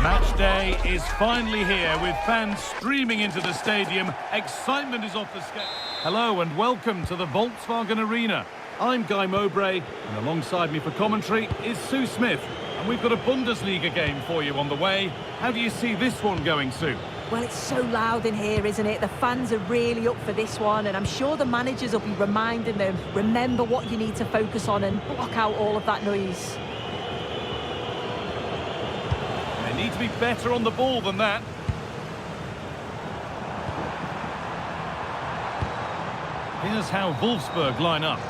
Match day is finally here with fans streaming into the stadium. Excitement is off the scale. Hello and welcome to the Volkswagen Arena. I'm Guy Mowbray and alongside me for commentary is Sue Smith. And we've got a Bundesliga game for you on the way. How do you see this one going, Sue? Well, it's so loud in here, isn't it? The fans are really up for this one, and I'm sure the managers will be reminding them, remember what you need to focus on and block out all of that noise. They need to be better on the ball than that. Here's how Wolfsburg line up.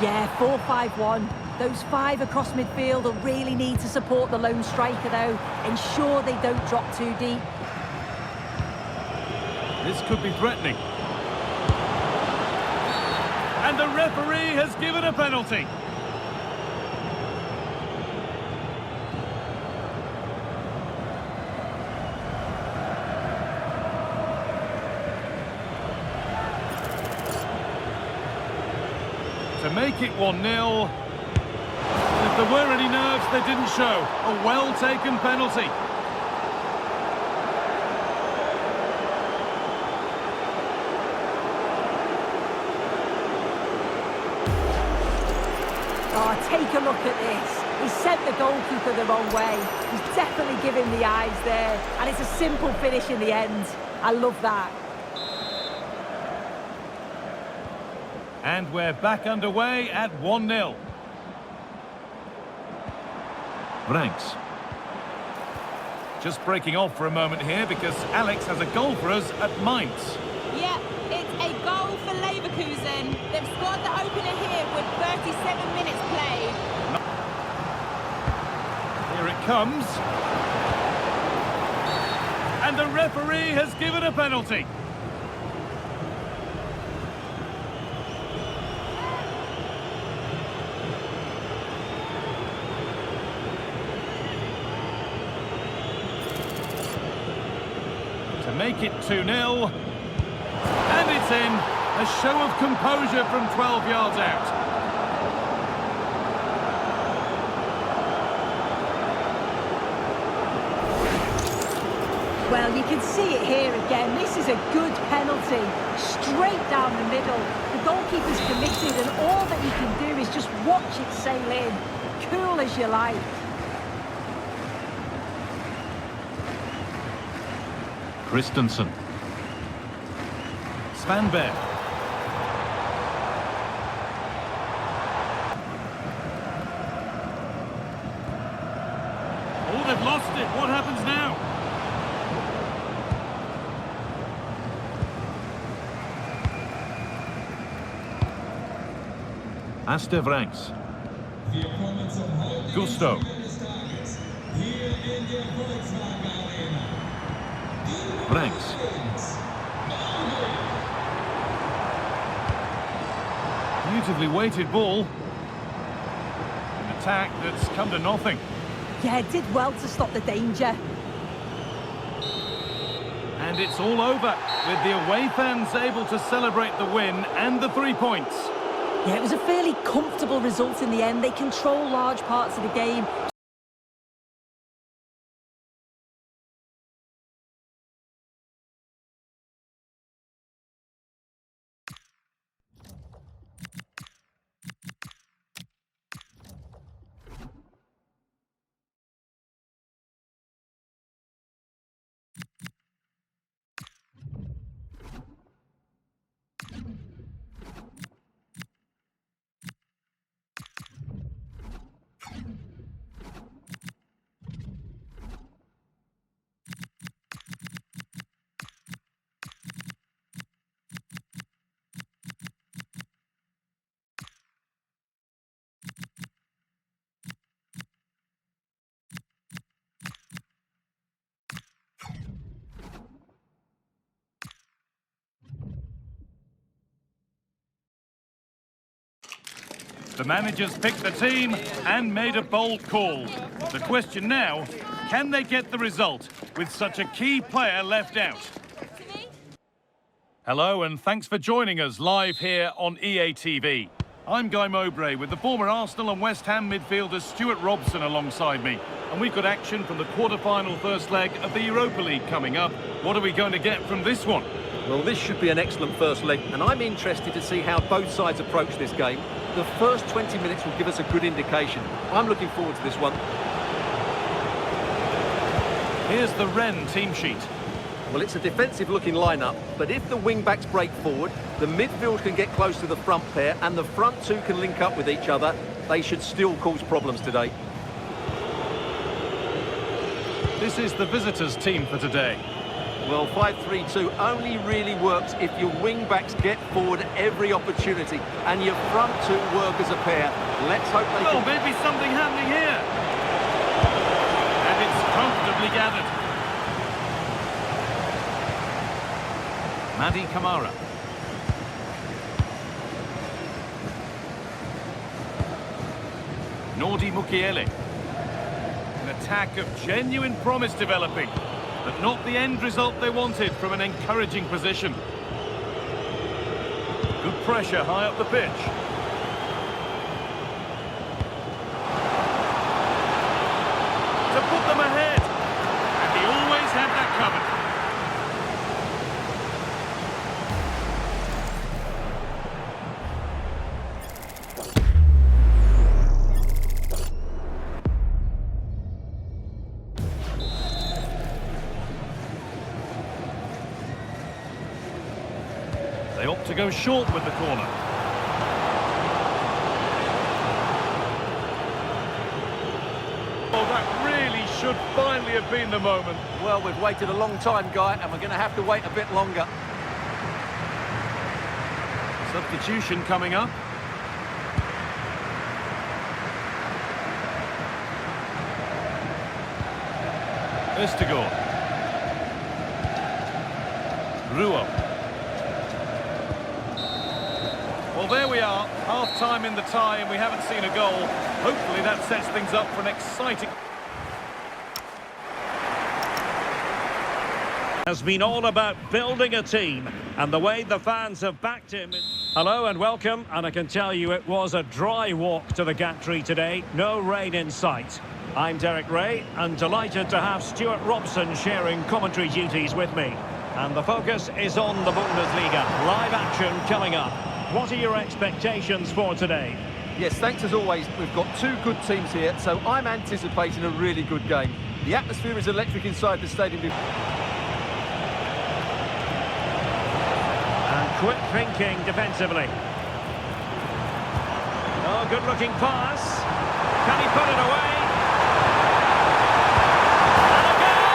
Yeah, 4-5-1. Those five across midfield will really need to support the lone striker, though. Ensure they don't drop too deep. This could be threatening. And the referee has given a penalty. To make it 1-0. If there were any nerves, they didn't show. A well-taken penalty. Oh, take a look at this. He sent the goalkeeper the wrong way. He's definitely given the eyes there. And it's a simple finish in the end. I love that. And we're back underway at 1-0. Ranks. Just breaking off for a moment here because Alex has a goal for us at Mainz. Yeah, it's a goal for Leverkusen. They've scored the opener here with 37 minutes played. Here it comes. And the referee has given a penalty. To make it 2-0. And it's in. A show of composure from 12 yards out. Well, you can see it here again. This is a good penalty. Straight down the middle. The goalkeeper's committed and all that you can do is just watch it sail in. Cool as you like. Christensen. Svanberg. Oh, they've lost it. What happens now? Aster Ranks. Gusto. Ranks. Beautifully weighted ball. An attack that's come to nothing. Yeah, it did well to stop the danger. And it's all over, with the away fans able to celebrate the win and the 3 points. Yeah, it was a fairly comfortable result in the end. They control large parts of the game. The managers picked the team and made a bold call. The question now, can they get the result with such a key player left out? Hello and thanks for joining us live here on EA TV. I'm Guy Mowbray with the former Arsenal and West Ham midfielder Stuart Robson alongside me. And we've got action from the quarter-final first leg of the Europa League coming up. What are we going to get from this one? Well, this should be an excellent first leg, and I'm interested to see how both sides approach this game. The first 20 minutes will give us a good indication. I'm looking forward to this one. Here's the Rennes team sheet. Well, it's a defensive-looking lineup, but if the wing-backs break forward, the midfield can get close to the front pair, and the front two can link up with each other, they should still cause problems today. This is the visitors' team for today. Well, 5-3-2 only really works if your wing-backs get forward every opportunity, and your front two work as a pair. Let's hope they can... Oh, maybe something happening here. And it's comfortably gathered. Madi Kamara. Nordi Mukiele. An attack of genuine promise developing, but not the end result they wanted from an encouraging position. Good pressure high up the pitch. To put them ahead. And he always had that covered. They opt to go short with the corner. Oh, that really should finally have been the moment. Well, we've waited a long time, Guy, and we're going to have to wait a bit longer. Substitution coming up. Estegor. Ruo. Well, there we are, half-time in the tie, and we haven't seen a goal. Hopefully that sets things up for an exciting... Has been all about building a team, and the way the fans have backed him. Hello and welcome, and I can tell you it was a dry walk to the gantry today. No rain in sight. I'm Derek Ray, and delighted to have Stuart Robson sharing commentary duties with me. And the focus is on the Bundesliga. Live action coming up. What are your expectations for today? Yes, thanks as always. We've got two good teams here, so I'm anticipating a really good game. The atmosphere is electric inside the stadium. And quick thinking defensively. Oh, good-looking pass. Can he put it away? And a goal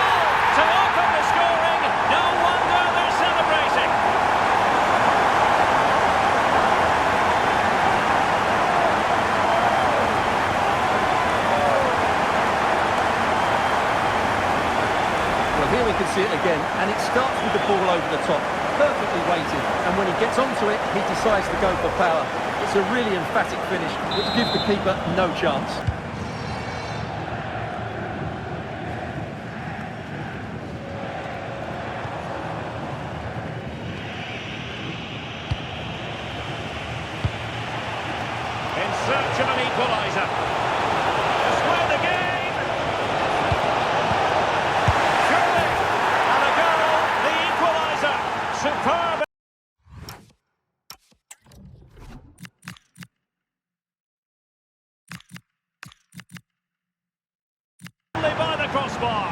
to open the scoring. No wonder they're celebrating. Here we can see it again, and it starts with the ball over the top, perfectly weighted, and when he gets onto it, he decides to go for power. It's a really emphatic finish, which gives the keeper no chance. In search of an equaliser. To square the game. Superb! Only by the crossbar.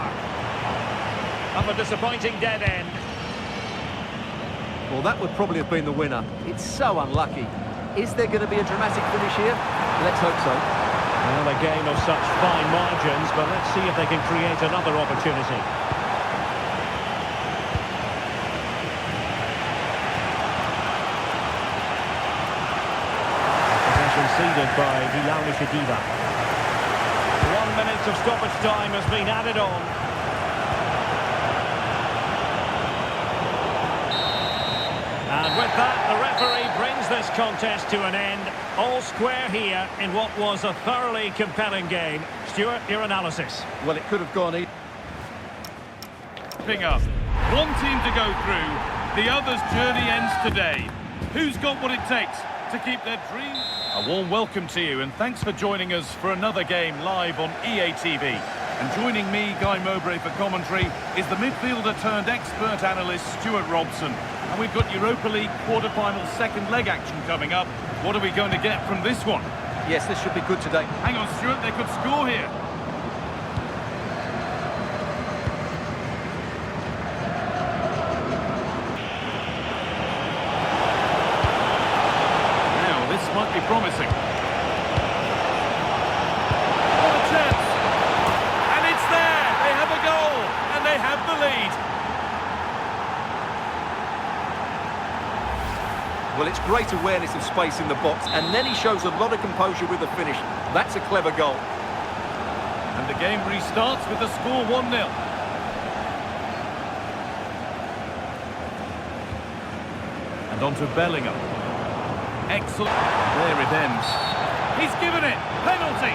Of a disappointing dead end. Well, that would probably have been the winner. It's so unlucky. Is there going to be a dramatic finish here? Let's hope so. Well, a game of such fine margins, but let's see if they can create another opportunity. Conceded by Villar Shadiva. 1 minute of stoppage time has been added on. And with that, the referee brings this contest to an end. All square here in what was a thoroughly compelling game. Stuart, your analysis. Well, it could have gone either. Up. One team to go through. The other's journey ends today. Who's got what it takes to keep their dream? A warm welcome to you and thanks for joining us for another game live on EA TV. And joining me, Guy Mowbray, for commentary is the midfielder turned expert analyst Stuart Robson. And we've got Europa League quarter-final second leg action coming up. What are we going to get from this one? Yes, this should be good today. Hang on, Stuart, they could score here. Now, this might be promising. What a chance! And it's there! They have a goal, and they have the lead. Well, it's great awareness of space in the box, and then he shows a lot of composure with the finish. That's a clever goal. And the game restarts with the score 1-0. And on to Bellingham. Excellent. There it ends. He's given it. Penalty.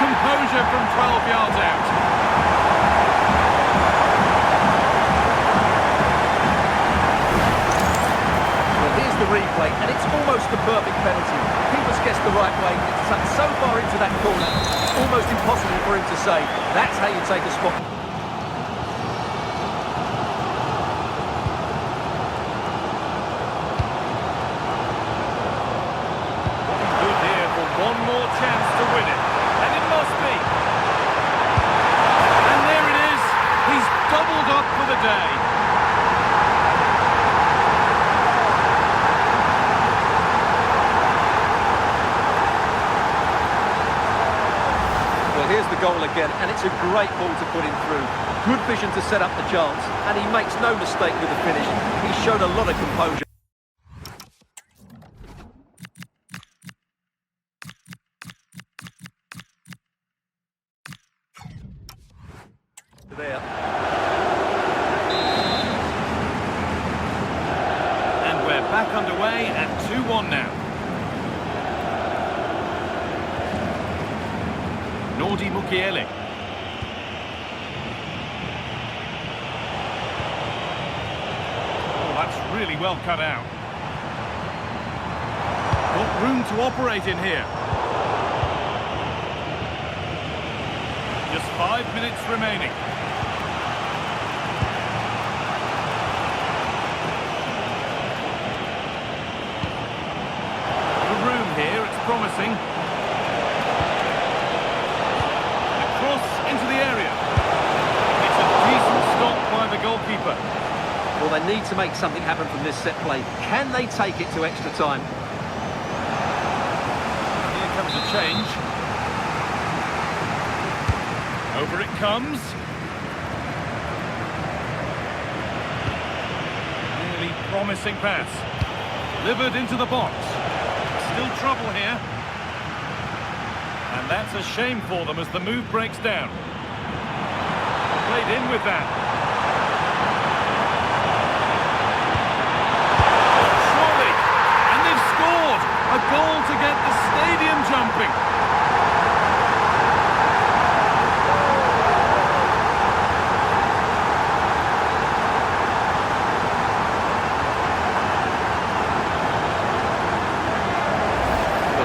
Composure from 12 yards out. Well, here's the replay, and it's almost the perfect penalty. Keeper's guessed the right way. It's tucked so far into that corner, almost impossible for him to save. That's how you take a spot. Good here for one more chance to win it. And it must be. And there it is. He's doubled up for the day. Well, here's the goal again, and it's a great ball to put him through. Good vision to set up the chance, and he makes no mistake with the finish. He's shown a lot of composure. There. And we're back underway at 2-1 now. Nordi Mukiele. Oh, that's really well cut out. Got room to operate in here. Just 5 minutes remaining. Here, it's promising. A cross into the area. It's a decent stop by the goalkeeper. Well, they need to make something happen from this set play. Can they take it to extra time? Here comes a change. Over it comes. Really promising pass. Delivered into the box. Still trouble here. And that's a shame for them as the move breaks down. Played in with that. Surely. And they've scored. A goal to get the stadium jumping.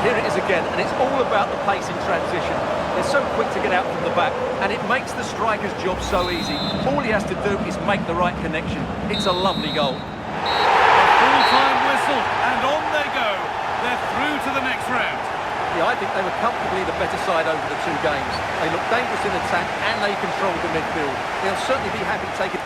Here it is again, and it's all about the pace in transition. They're so quick to get out from the back, and it makes the striker's job so easy. All he has to do is make the right connection. It's a lovely goal. Full-time whistle, and on they go. They're through to the next round. Yeah, I think they were comfortably the better side over the two games. They look dangerous in attack, and they controlled the midfield. They'll certainly be happy taking...